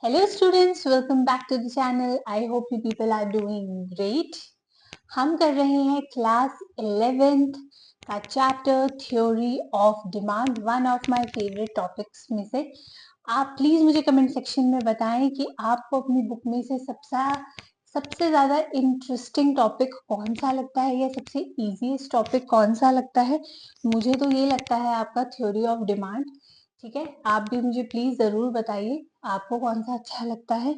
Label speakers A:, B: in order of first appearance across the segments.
A: Hello students, welcome back to the channel. I hope you people are doing great. हम कर रहे हैं class 11th का chapter theory of demand, one of my favourite topics में से। आप please मुझे कमेंट सेक्शन में बताएं कि आपको अपनी बुक में से सबसे ज्यादा इंटरेस्टिंग टॉपिक कौन सा लगता है या सबसे इजीएस्ट टॉपिक कौन सा लगता है। मुझे तो ये लगता है आपका थ्योरी ऑफ डिमांड। ठीक है, आप भी मुझे प्लीज जरूर बताइए आपको कौन सा अच्छा लगता है।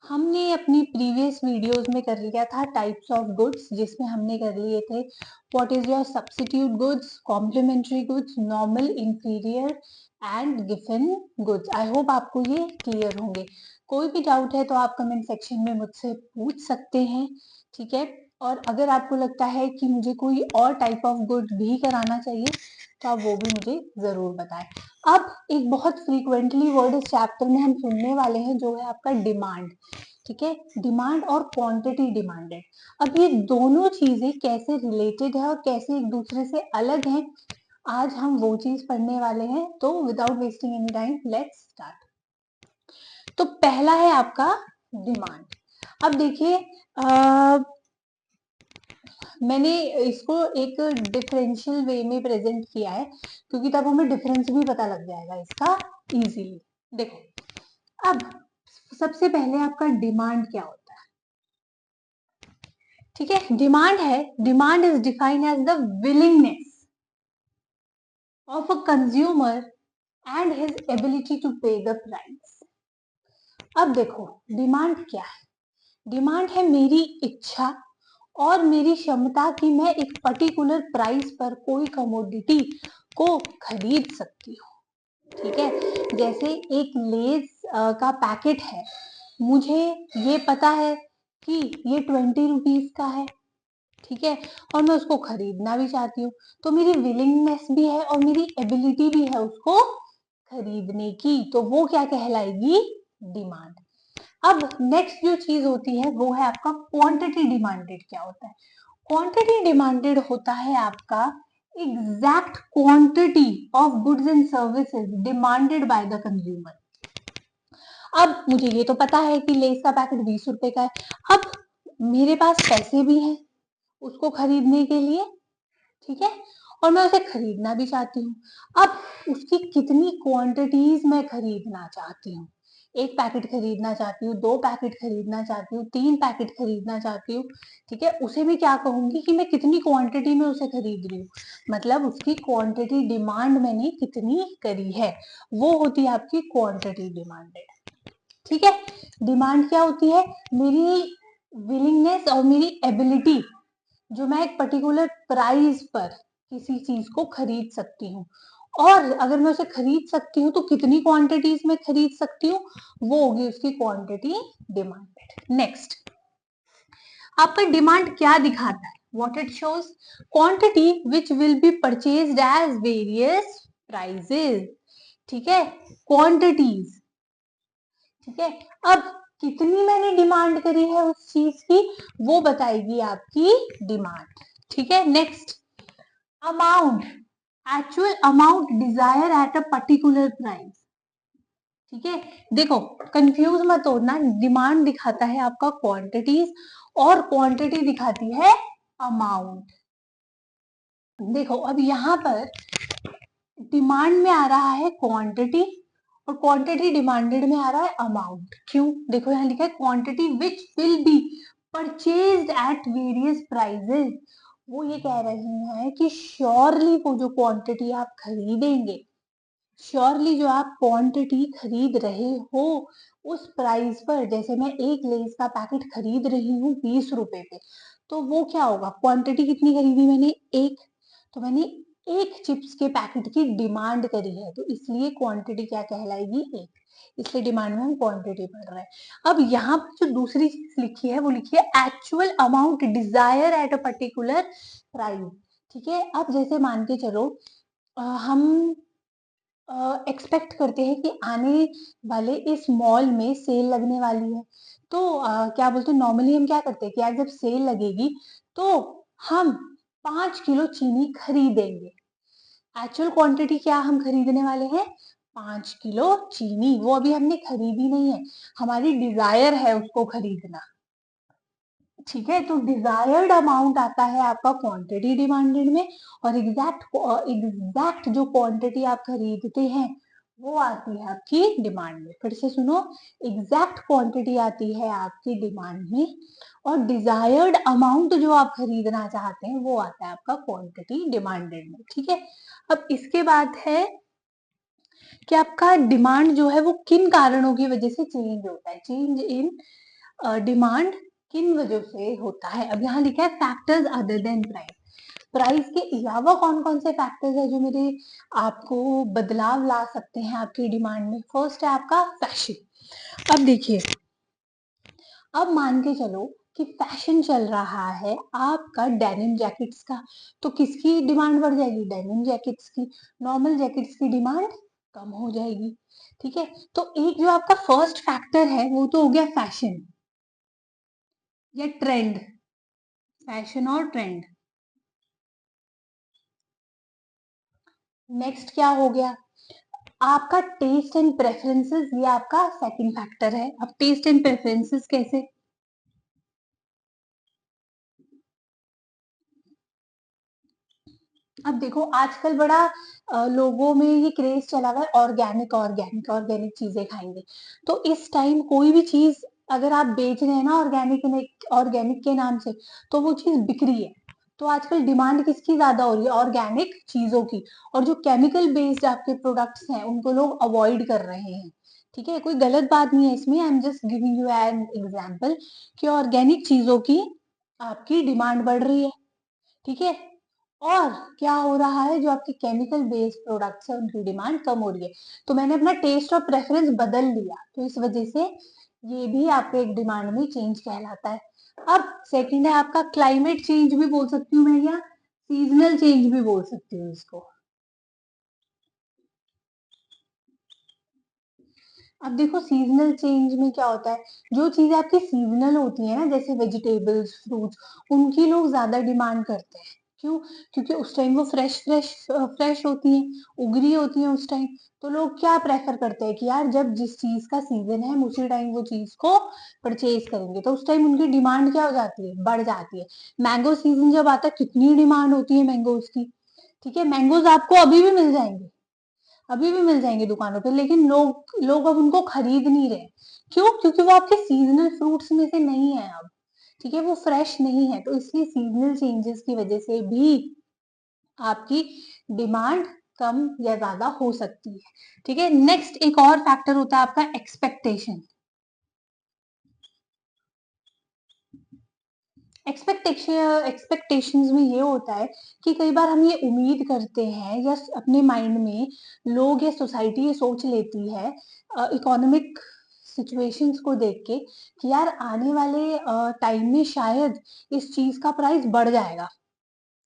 A: हमने अपनी प्रीवियस वीडियोस में कर लिया था टाइप्स ऑफ गुड्स, जिसमें हमने कर लिए थे what is your substitute goods, complementary goods, normal, inferior and गिवन गुड्स। आई होप आपको ये क्लियर होंगे। कोई भी डाउट है तो आप कमेंट सेक्शन में मुझसे पूछ सकते हैं। ठीक है, और अगर आपको लगता है कि मुझे कोई और टाइप ऑफ गुड भी कराना चाहिए तो आप वो भी मुझे जरूर बताएं। अब एक बहुत फ्रीक्वेंटली वर्ड इस चैप्टर में हम सुनने वाले हैं जो है आपका डिमांड। ठीक है, डिमांड और क्वांटिटी डिमांडेड। अब ये दोनों चीजें कैसे रिलेटेड है और कैसे एक दूसरे से अलग हैं, आज हम वो चीज पढ़ने वाले हैं। तो without wasting any time let's start. तो पहला है आपका डिमांड। अब देखिए, मैंने इसको एक डिफरेंशियल वे में प्रेजेंट किया है क्योंकि तब हमें डिफरेंस भी पता लग जाएगा इसका इजीली। देखो, अब सबसे पहले आपका डिमांड क्या होता है। ठीक है, demand is defined as the willingness of a consumer and his ability to pay the price. अब देखो, डिमांड क्या है। डिमांड है मेरी इच्छा और मेरी क्षमता कि मैं एक पर्टिकुलर प्राइस पर कोई कमोडिटी को खरीद सकती हूँ। ठीक है, जैसे एक लेस का पैकेट है, मुझे ये पता है कि ये 20 रुपीज का है। ठीक है, और मैं उसको खरीदना भी चाहती हूँ, तो मेरी विलिंगनेस भी है और मेरी एबिलिटी भी है उसको खरीदने की, तो वो क्या कहलाएगी, डिमांड। अब नेक्स्ट जो चीज होती है वो है आपका क्वांटिटी डिमांडेड। क्या होता है क्वांटिटी डिमांडेड? होता है आपका exact quantity of goods and services demanded by the consumer. अब मुझे ये तो पता है कि लेस का पैकेट 20 रुपए का है। अब मेरे पास पैसे भी हैं उसको खरीदने के लिए। ठीक है, और मैं उसे खरीदना भी चाहती हूँ। अब उसकी कितनी क्वांटिटीज मैं खरीदना चाहती हूँ, एक पैकेट खरीदना चाहती हूँ, 2 पैकेट खरीदना चाहती हूँ, 3 पैकेट खरीदना चाहती हूँ। ठीक है, उसे मैं क्या कहूंगी कि मैं कितनी क्वांटिटी में उसे खरीद रही हूँ, मतलब उसकी क्वांटिटी डिमांड मैंने कितनी करी है, वो होती है आपकी क्वांटिटी डिमांडेड। ठीक है, डिमांड क्या होती है, मेरी विलिंगनेस और मेरी एबिलिटी, जो मैं एक पर्टिकुलर प्राइस पर किसी चीज को खरीद सकती हूँ, और अगर मैं उसे खरीद सकती हूँ तो कितनी क्वांटिटीज में खरीद सकती हूँ, वो होगी उसकी क्वांटिटी डिमांडेड। नेक्स्ट, आपका डिमांड क्या दिखाता है, what it shows, quantity which will be purchased as various prices. ठीक है, क्वांटिटीज। ठीक है, अब कितनी मैंने डिमांड करी है उस चीज की, वो बताएगी आपकी डिमांड। ठीक है, next, amount, actual amount desire at a particular price. ठीक है, देखो कंफ्यूज मत होना, डिमांड दिखाता है आपका क्वांटिटीज और क्वांटिटी दिखाती है अमाउंट। देखो अब यहाँ पर डिमांड में आ रहा है क्वांटिटी और क्वांटिटी डिमांडेड में आ रहा है अमाउंट। क्यों, देखो यहाँ लिखा है quantity which will be purchased at various prices. वो ये कह रही है कि श्योरली वो जो क्वांटिटी आप खरीदेंगे, श्योरली जो आप क्वांटिटी खरीद रहे हो उस प्राइस पर, जैसे मैं एक लेस का पैकेट खरीद रही हूँ 20 रुपए पे, तो वो क्या होगा, क्वांटिटी कितनी खरीदी मैंने, एक, तो मैंने एक चिप्स के पैकेट की डिमांड करी है, तो इसलिए क्वांटिटी क्या कहलाएगी, एक, इसलिए डिमांड में हम क्वांटिटी पढ़ रहे हैं। अब यहाँ पर जो दूसरी चीज लिखी है वो लिखी है actual amount desire at a particular price. ठीक है, अब जैसे मान के चलो हम एक्सपेक्ट करते हैं कि आने वाले इस मॉल में सेल लगने वाली है, तो क्या बोलते हैं, नॉर्मली हम क्या करते हैं कि यार जब सेल लगेगी तो हम 5 किलो चीनी खरीदेंगे। एक्चुअल क्वांटिटी क्या हम खरीदने वाले हैं, 5 किलो चीनी, वो अभी हमने खरीदी नहीं है, हमारी डिजायर है उसको खरीदना। ठीक है, तो डिजायर्ड अमाउंट आता है आपका क्वांटिटी डिमांडेड में, और एग्जैक्ट जो क्वांटिटी आप खरीदते हैं वो आती है आपकी डिमांड में। फिर से सुनो, एग्जैक्ट क्वांटिटी आती है आपकी डिमांड में, और डिजायर्ड अमाउंट जो आप खरीदना चाहते हैं वो आता है आपका क्वांटिटी डिमांडेड में। ठीक है, अब इसके बाद है कि आपका डिमांड जो है वो किन कारणों की वजह से चेंज होता है। चेंज इन डिमांड किन वजह से होता है। अब यहाँ लिखा है factors other than price. Price के अलावा कौन कौन से फैक्टर्स है जो मेरे आपको बदलाव ला सकते हैं आपकी डिमांड में। फर्स्ट है आपका फैशन। अब देखिए, अब मान के चलो कि फैशन चल रहा है आपका डेनिम जैकेट्स का, तो किसकी डिमांड बढ़ जाएगी, डेनिम जैकेट्स की। नॉर्मल जैकेट्स की डिमांड कम हो जाएगी। ठीक है, तो एक जो आपका फर्स्ट फैक्टर है वो तो हो गया फैशन या ट्रेंड, फैशन और ट्रेंड। नेक्स्ट क्या हो गया, आपका टेस्ट एंड प्रेफरेंसेस, ये आपका सेकंड फैक्टर है। अब टेस्ट एंड प्रेफरेंसेस कैसे, अब देखो आजकल बड़ा लोगों में ये क्रेज चला हुआ है ऑर्गेनिक ऑर्गेनिक ऑर्गेनिक चीजें खाएंगे। तो इस टाइम कोई भी चीज अगर आप बेच रहे हैं ना ऑर्गेनिक ऑर्गेनिक के नाम से, तो वो चीज बिक रही है। तो आजकल डिमांड किसकी ज्यादा हो रही है, ऑर्गेनिक चीजों की। और जो केमिकल बेस्ड आपके प्रोडक्ट्स हैं उनको लोग अवॉइड कर रहे हैं। ठीक है, कोई गलत बात नहीं है इसमें, I am just giving you an example कि ऑर्गेनिक चीजों की आपकी डिमांड बढ़ रही है। ठीक है, और क्या हो रहा है, जो आपके केमिकल बेस्ड प्रोडक्ट्स है उनकी डिमांड कम हो रही है। तो मैंने अपना टेस्ट और प्रेफरेंस बदल लिया, तो इस वजह से ये भी आपके एक डिमांड में चेंज कहलाता है। अब सेकंड है आपका क्लाइमेट चेंज भी बोल सकती हूँ मैं, या सीजनल चेंज भी बोल सकती हूँ इसको। अब देखो सीजनल चेंज में क्या होता है, जो चीजें आपकी सीजनल होती है ना, जैसे वेजिटेबल्स फ्रूट्स, उनकी लोग ज्यादा डिमांड करते हैं। क्यों, क्योंकि उस टाइम वो फ्रेश फ्रेश फ्रेश होती हैं, उगरी होती हैं उस टाइम। तो लोग क्या प्रेफर करते हैं कि यार जब जिस चीज का सीजन है हम उसी टाइम वो चीज को परचेज करेंगे, तो उस टाइम उनकी डिमांड क्या हो जाती है, बढ़ जाती है। मैंगो सीजन जब आता है कितनी डिमांड होती है मैंगोज की। ठीक है, मैंगोज आपको अभी भी मिल जाएंगे, अभी भी मिल जाएंगे दुकानों पे, लेकिन लोग लोग अब उनको खरीद नहीं रहे। क्यों, क्योंकि वो आपके सीजनल फ्रूट्स में से नहीं है अब। ठीक है, वो फ्रेश नहीं है, तो इसलिए सीजनल चेंजेस की वजह से भी आपकी डिमांड कम या ज्यादा हो सकती है। ठीक है, नेक्स्ट एक और फैक्टर होता है आपका एक्सपेक्टेशन। एक्सपेक्टेशंस में ये होता है कि कई बार हम ये उम्मीद करते हैं, या अपने माइंड में लोग या सोसाइटी ये सोच लेती है इकोनॉमिक सिचुएशंस को देख के कि यार आने वाले टाइम में शायद इस चीज का प्राइस बढ़ जाएगा।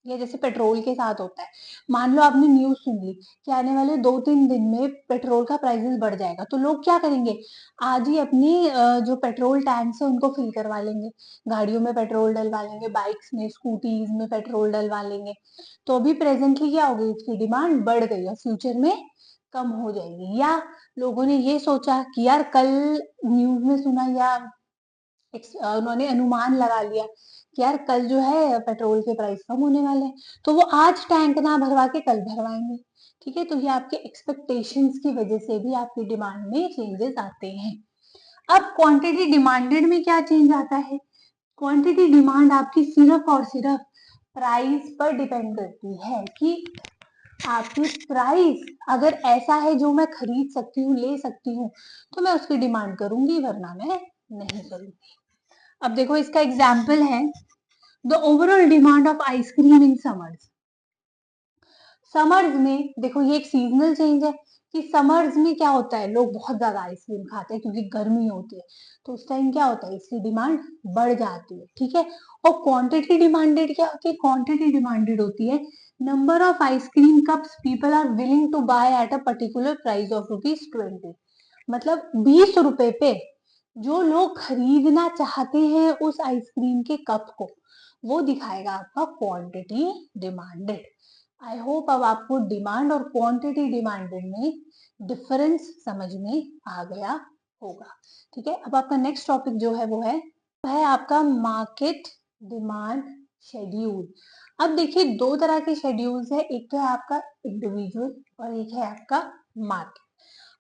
A: ये जैसे पेट्रोल के साथ होता है, मान लो आपने न्यूज सुन ली कि आने वाले 2-3 दिन में पेट्रोल का प्राइसेस बढ़ जाएगा, तो लोग क्या करेंगे, आज ही अपनी जो पेट्रोल टैंक्स है उनको फिल करवा लेंगे, गाड़ियों में पेट्रोल डलवा लेंगे, बाइक्स में स्कूटीज में पेट्रोल डलवा लेंगे। तो अभी प्रेजेंटली क्या होगी, उसकी डिमांड बढ़ गई और फ्यूचर में कम हो जाएगी। या लोगों ने ये सोचा कि यार कल न्यूज में सुना, या उन्होंने अनुमान लगा लिया कि यार कल जो है पेट्रोल के प्राइस कम होने वाले हैं, तो वो आज टैंक ना भरवा के कल भरवाएंगे। ठीक है, तो ये आपके एक्सपेक्टेशंस की वजह से भी आपकी डिमांड में चेंजेस आते हैं। अब क्वांटिटी डिमांडेड में क्या चेंज आता है, क्वांटिटी डिमांड आपकी सिर्फ और सिर्फ प्राइस पर डिपेंड करती है कि आपकी प्राइस अगर ऐसा है जो मैं खरीद सकती हूँ ले सकती हूँ, तो मैं उसकी डिमांड करूंगी, वरना मैं नहीं करूंगी। अब देखो इसका एग्जाम्पल है the overall demand of ice cream in summers. Summers में देखो ये एक सीजनल चेंज है कि समर्स में क्या होता है, लोग बहुत ज्यादा आइसक्रीम खाते हैं क्योंकि गर्मी होती है, तो उस टाइम क्या होता है, इसकी डिमांड बढ़ जाती है। ठीक है, और क्वांटिटी डिमांडेड क्या होती है, क्वांटिटी डिमांडेड होती है number of ice cream cups people are willing to buy at a particular price of ₹20। मतलब 20 रुपए पे जो लोग खरीदना चाहते हैं उस आइसक्रीम के कप को, वो दिखाएगा आपका क्वांटिटी डिमांडेड। आई होप अब आपको डिमांड और क्वांटिटी डिमांडेड में डिफरेंस समझ में आ गया होगा। ठीक है, अब आपका नेक्स्ट टॉपिक जो है वो है आपका मार्केट डिमांड शेड्यूल। अब देखिए दो तरह के शेड्यूल्स है, एक तो है आपका इंडिविजुअल और एक है आपका मार्केट।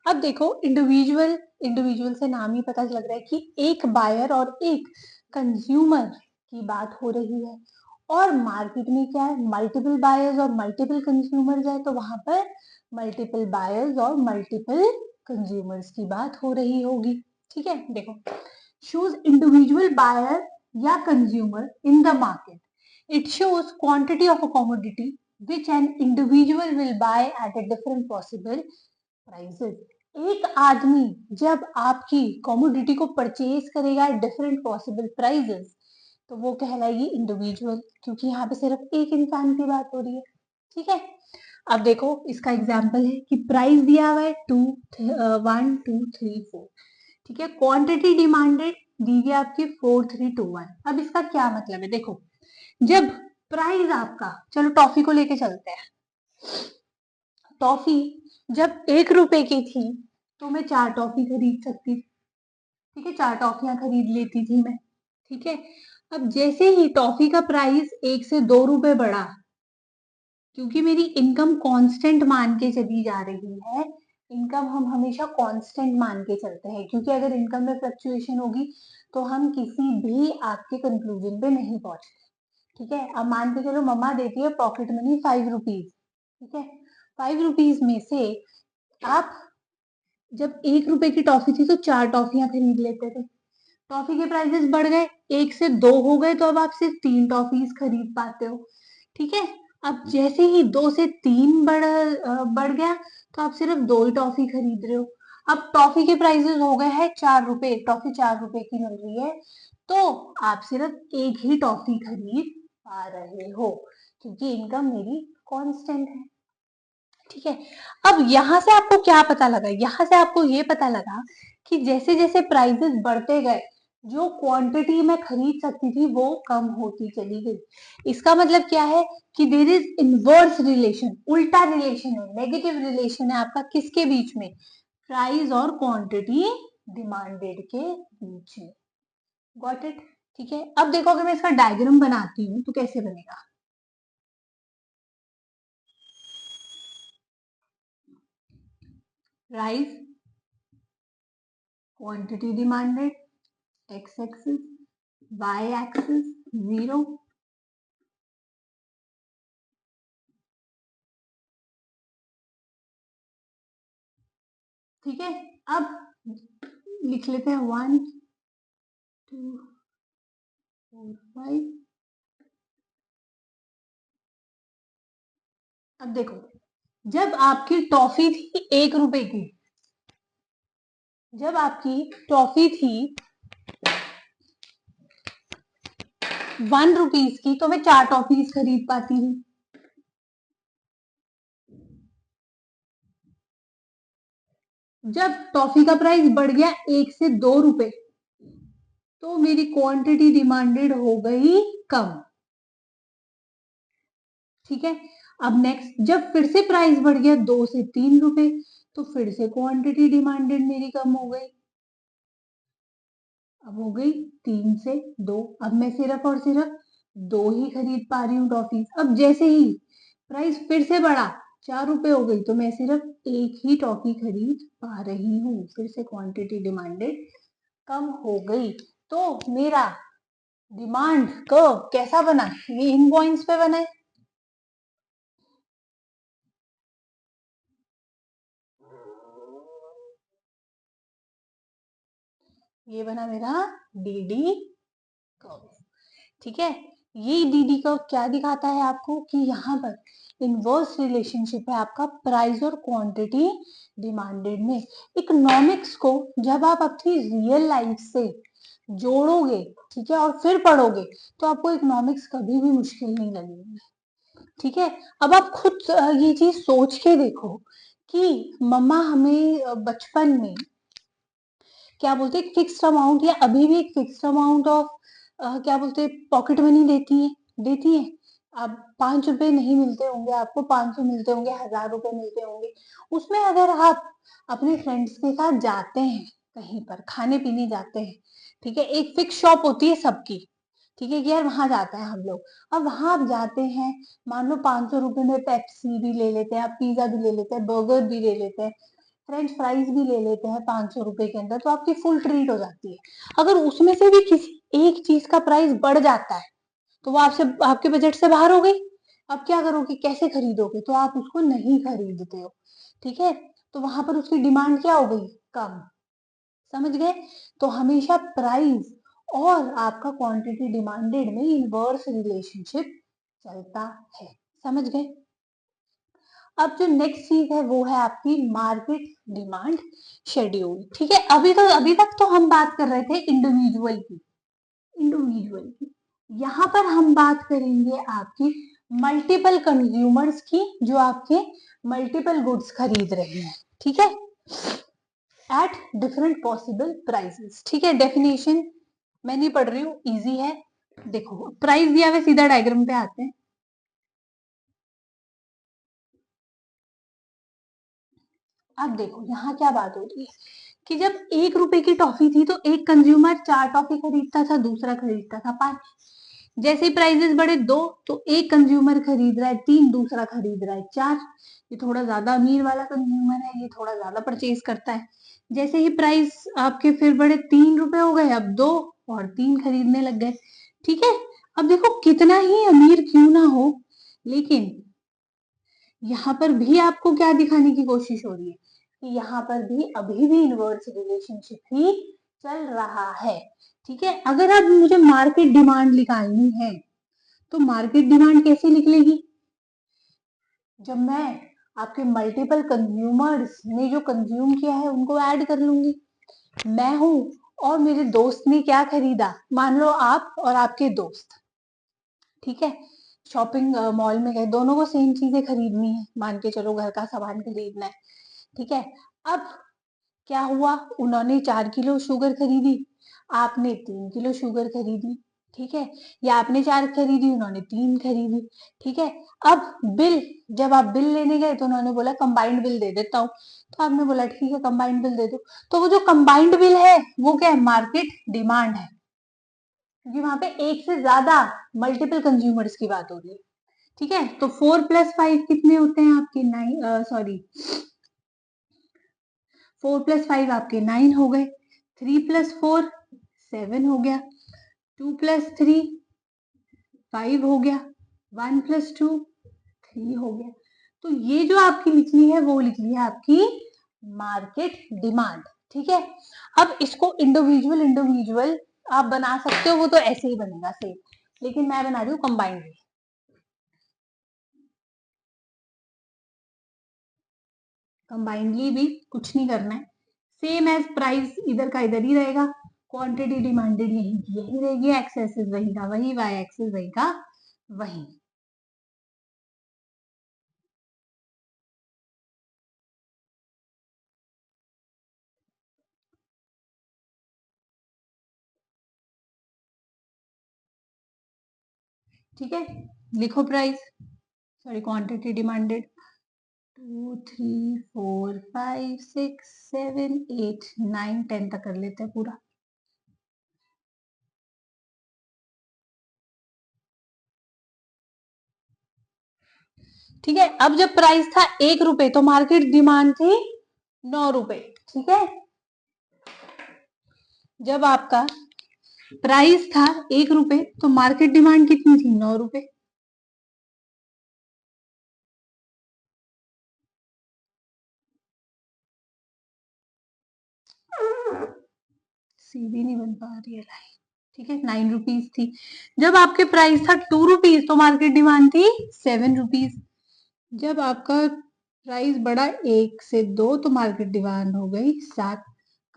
A: अब देखो इंडिविजुअल, इंडिविजुअल से नाम ही पता लग रहा है कि एक बायर और एक कंज्यूमर की बात हो रही है, और मार्केट में क्या है, मल्टीपल बायर्स और मल्टीपल कंज्यूमर्स है, तो वहां पर मल्टीपल बायर्स और मल्टीपल कंज्यूमर्स की बात हो रही होगी। ठीक है, देखो shows individual buyer या consumer in the market. It shows quantity of a commodity which an individual will buy at a different possible prices. एक आदमी जब आपकी कमोडिटी को परचेज करेगा डिफरेंट पॉसिबल प्राइजेस, तो वो कहलाएगी इंडिविजुअल, क्योंकि यहाँ पे सिर्फ एक इंसान की बात हो रही है। ठीक है, अब देखो इसका एग्जांपल है कि प्राइस दिया हुआ है 1 2 3 4। ठीक है, क्वांटिटी डिमांडेड दी गई आपकी 4321। अब इसका क्या मतलब है, देखो जब प्राइस आपका, चलो टॉफी को लेके चलते हैं, टॉफी जब 1 रुपए की थी तो मैं 4 टॉफी खरीद सकती थी। ठीक है, 4 टॉफियां खरीद लेती थी मैं। ठीक है, अब जैसे ही टॉफी का प्राइस 1 से 2 रुपए बढ़ा, क्योंकि मेरी इनकम कांस्टेंट मान के चली जा रही है, इनकम हम हमेशा कांस्टेंट मान के चलते हैं, क्योंकि अगर इनकम में फ्लक्चुएशन होगी तो हम किसी भी आपके कंक्लूजन पे नहीं पहुंचते। ठीक है, अब मान के चलो मम्मा देती है पॉकेट मनी 5 रुपीज। ठीक है, 5 रुपीज में से आप जब 1 रुपए की टॉफी थी तो 4 टॉफियां खरीद लेते थे, टॉफी के प्राइसेस बढ़ गए, 1 से 2 हो गए, तो अब आप सिर्फ 3 टॉफीज खरीद पाते हो। ठीक है, अब जैसे ही 2 से 3 बढ़ गया, तो आप सिर्फ 2 ही टॉफी खरीद रहे हो। अब टॉफी के प्राइसेस हो गए हैं 4 रुपए, टॉफी 4 रुपए की मिल रही है, तो आप सिर्फ एक ही टॉफी खरीद पा रहे हो, क्योंकि इनकम मेरी कांस्टेंट है। ठीक है, अब यहां से आपको क्या पता लगा, यहां से आपको ये पता लगा कि जैसे जैसे प्राइसेस बढ़ते गए, जो क्वांटिटी मैं खरीद सकती थी वो कम होती चली गई। इसका मतलब क्या है कि देर इज इनवर्स रिलेशन, उल्टा रिलेशन है, नेगेटिव रिलेशन है आपका किसके बीच में, प्राइस और क्वांटिटी डिमांडेड के बीच में। Got it. ठीक है, अब देखो अगर मैं इसका डायग्राम बनाती हूँ तो कैसे बनेगा। Price, quantity demanded, x axis, y axis 0, ठीक है। अब लिख लेते हैं 1 2 4 5। अब देखो जब आपकी टॉफी थी 1 रुपए की, जब आपकी टॉफी थी 1 रुपीज की, तो मैं 4 टॉफीज खरीद पाती हूँ। जब टॉफी का प्राइस बढ़ गया 1 से 2 रुपए, तो मेरी क्वांटिटी डिमांडेड हो गई कम। ठीक है, अब नेक्स्ट जब फिर से प्राइस बढ़ गया 2 से 3 रुपए, तो फिर से क्वांटिटी डिमांडेड मेरी कम हो गई, अब हो गई 3 से 2। अब मैं सिर्फ और सिर्फ 2 ही खरीद पा रही हूँ टॉफीज। अब जैसे ही प्राइस फिर से बढ़ा 4 रुपए हो गई, तो मैं सिर्फ एक ही टॉफी खरीद पा रही हूँ, फिर से क्वांटिटी डिमांडेड कम हो गई। तो मेरा डिमांड कर्व कैसा बना, ये इन पॉइंट्स पे बना है। ये बना मेरा डीडी कर्व। ठीक है, ये डीडी कर्व क्या दिखाता है आपको कि यहाँ पर इनवर्स रिलेशनशिप है आपका प्राइस और क्वांटिटी डिमांडेड में। इकोनॉमिक्स को जब आप अपनी रियल लाइफ से जोड़ोगे, ठीक है, और फिर पढ़ोगे, तो आपको इकोनॉमिक्स कभी भी मुश्किल नहीं लगेगी। ठीक है, अब आप खुद ये चीज सोच के देखो कि मम्मा हमें बचपन में क्या बोलते हैं फिक्स्ड अमाउंट, या अभी भी एक फिक्स्ड अमाउंट ऑफ क्या बोलते हैं पॉकेट मनी देती है, देती है। अब 5 रुपए नहीं मिलते होंगे आपको, 500 मिलते होंगे, 1000 रुपए मिलते होंगे। उसमें अगर आप अपने फ्रेंड्स के साथ जाते हैं, कहीं पर खाने पीने जाते हैं, ठीक है, एक फिक्स शॉप होती है सबकी, ठीक है कि यार वहां जाते हैं हम लोग। अब वहां आप जाते हैं, मान लो 500 रुपए में पेप्सी भी ले लेते हैं, आप पिज्जा भी ले लेते हैं, बर्गर भी ले लेते हैं, फ्रेंच फ्राइज भी ले लेते हैं 500 रुपए के अंदर, तो आपकी फुल ट्रीट हो जाती है। अगर उसमें से भी किसी एक चीज का प्राइस बढ़ जाता है तो वो आपसे, आपके बजट से बाहर हो गई। अब क्या करोगे, कैसे खरीदोगे, तो आप उसको नहीं खरीदते हो, ठीक है। तो वहां पर उसकी डिमांड क्या हो गई, कम। समझ गए। तो हमेशा प्राइस और आपका क्वांटिटी डिमांडेड में इनवर्स रिलेशनशिप चलता है। समझ गए। अब जो नेक्स्ट चीज है वो है आपकी मार्केट डिमांड शेड्यूल, ठीक है। अभी तक तो हम बात कर रहे थे इंडिविजुअल की, यहाँ पर हम बात करेंगे आपकी मल्टीपल कंज्यूमर्स की, जो आपके मल्टीपल गुड्स खरीद रहे हैं, ठीक है, एट डिफरेंट पॉसिबल प्राइसेस, ठीक है। डेफिनेशन मैं नहीं पढ़ रही हूँ, इजी है। देखो प्राइस दिया हुआ, सीधा डायग्राम पे आते हैं। अब देखो यहाँ क्या बात हो रही है कि जब 1 रुपए की टॉफी थी तो एक कंज्यूमर 4 टॉफी खरीदता था, दूसरा खरीदता था 5। जैसे ही प्राइजेस बढ़े 2, तो एक कंज्यूमर खरीद रहा है 3, दूसरा खरीद रहा है 4। ये थोड़ा ज्यादा अमीर वाला कंज्यूमर है, ये थोड़ा ज्यादा परचेज करता है। जैसे ही प्राइस आपके फिर बढ़े, 3 रुपए हो गए, अब 2 और 3 खरीदने लग गए, ठीक है। अब देखो कितना ही अमीर क्यों ना हो, लेकिन यहाँ पर भी आपको क्या दिखाने की कोशिश हो रही है कि यहाँ पर भी अभी भी इनवर्स रिलेशनशिप ही चल रहा है, ठीक है। अगर आप मुझे मार्केट डिमांड निकालनी है तो मार्केट डिमांड कैसे निकलेगी, जब मैं आपके मल्टीपल कंज्यूमर्स ने जो कंज्यूम किया है उनको ऐड कर लूंगी। मैं हूं और मेरे दोस्त ने क्या खरीदा, मान लो आप और आपके दोस्त, ठीक है, शॉपिंग मॉल में गए, दोनों को सेम चीजें खरीदनी है, मान के चलो घर का सामान खरीदना है, ठीक है। अब क्या हुआ, उन्होंने 4 किलो शुगर खरीदी, आपने 3 किलो शुगर खरीदी, ठीक है, या आपने 4 खरीदी, उन्होंने 3 खरीदी, ठीक है। अब बिल, जब आप बिल लेने गए तो उन्होंने बोला कंबाइंड बिल दे देता हूँ, तो आपने बोला ठीक है कंबाइंड बिल दे दो। तो वो जो कंबाइंड बिल है वो क्या है, मार्केट डिमांड है, क्योंकि वहां पे एक से ज्यादा मल्टीपल कंज्यूमर्स की बात हो रही है, ठीक है। तो 4+5 कितने होते हैं आपके, 9, सॉरी 4+5 आपके 9 हो गए, 3+4 7 हो गया, 2+3 5 हो गया, 1+2 3 हो गया। तो ये जो आपकी निकली है वो निकली है आपकी मार्केट डिमांड, ठीक है। अब इसको इंडिविजुअल इंडिविजुअल आप बना सकते हो, वो तो ऐसे ही बनेगा सेम, लेकिन मैं बना रही हूँ कंबाइंड। कंबाइंडली भी कुछ नहीं करना है, सेम एज प्राइस इधर का इधर ही रहेगा, क्वांटिटी डिमांडेड यही की यही रहेगी, एक्स एक्सिस वही का वही, वाई एक्सिस वही का वही। ठीक है, लिखो प्राइस, सॉरी क्वांटिटी डिमांडेड, 2 3 4 5 6 7 8 9 10 तक कर लेते हैं पूरा। ठीक है, अब जब प्राइस था 1 रुपए तो मार्केट डिमांड थी 9 रुपए, ठीक है। जब आपका प्राइस था 1 रुपए तो मार्केट डिमांड कितनी थी, 9 रुपए। सीधी नहीं बन पा रही है लाइन, ठीक है, 9 रुपीज थी। जब आपके प्राइस था 2 रुपीज तो मार्केट डिमांड थी 7 रुपीज। जब आपका प्राइस बढ़ा 1 से 2 तो मार्केट डिमांड हो गई 7,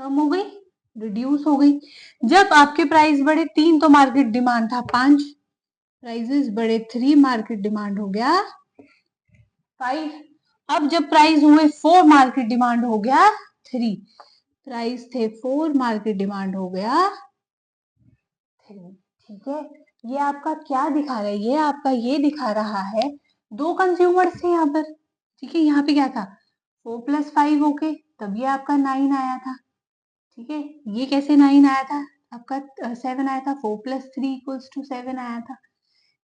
A: कम हो गई, रिड्यूस हो गई। जब आपके प्राइस बढ़े 3 तो मार्केट डिमांड था 5, प्राइजेस बढ़े 3 मार्केट डिमांड हो गया 5। अब जब प्राइस हुए 4 मार्केट डिमांड हो गया 3, प्राइस थे 4 मार्केट डिमांड हो गया 3, ठीक है। ये आपका क्या दिखा रहा है, ये आपका ये दिखा रहा है 2 कंज्यूमर्स थे यहाँ पर, ठीक है। यहाँ पे क्या था 4 + 5 ओके, तब ये आपका 9 आया था, ठीक है। ये कैसे 9 आया था, आपका 7 आया था, 4 + 3 = 7 आया था।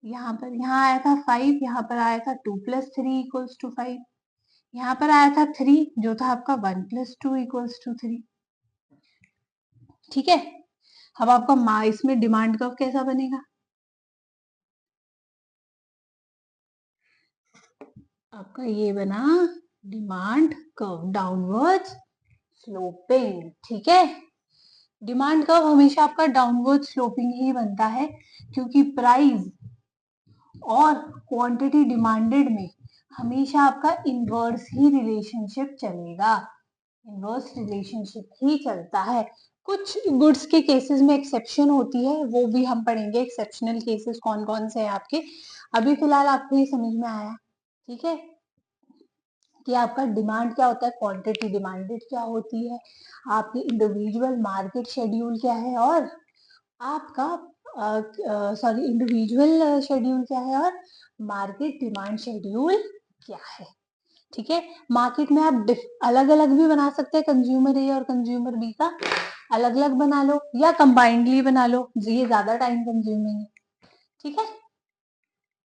A: यहाँ पर यहाँ आया था 5, यहाँ पर आया था 2 + 3 = 5, यहाँ पर आया था 3 जो था आपका 1 + 2 = 3, ठीक है। अब आपका इसमें डिमांड कर्व कैसा बनेगा, आपका ये बना डिमांड कर्व डाउनवर्ड स्लोपिंग, ठीक है। डिमांड कर्व हमेशा आपका डाउनवर्ड स्लोपिंग ही बनता है, क्योंकि प्राइस और क्वांटिटी डिमांडेड में हमेशा आपका इनवर्स ही रिलेशनशिप चलेगा, इनवर्स रिलेशनशिप ही चलता है। कुछ गुड्स के केसेस में एक्सेप्शन होती है, वो भी हम पढ़ेंगे, एक्सेप्शनल केसेस कौन कौन से हैं आपके। अभी फिलहाल आपको ये समझ में आया, ठीक है, कि आपका डिमांड क्या होता है, क्वांटिटी डिमांडेड क्या होती है, आपकी इंडिविजुअल मार्केट शेड्यूल क्या है, और आपका सॉरी इंडिविजुअल शेड्यूल क्या है और मार्केट डिमांड शेड्यूल क्या है, ठीक है। मार्केट में आप अलग अलग भी बना सकते हैं, कंज्यूमर ए और कंज्यूमर बी का अलग अलग बना लो या कंबाइंडली बना लो, ये ज्यादा टाइम कंज्यूमिंग है, ठीक है।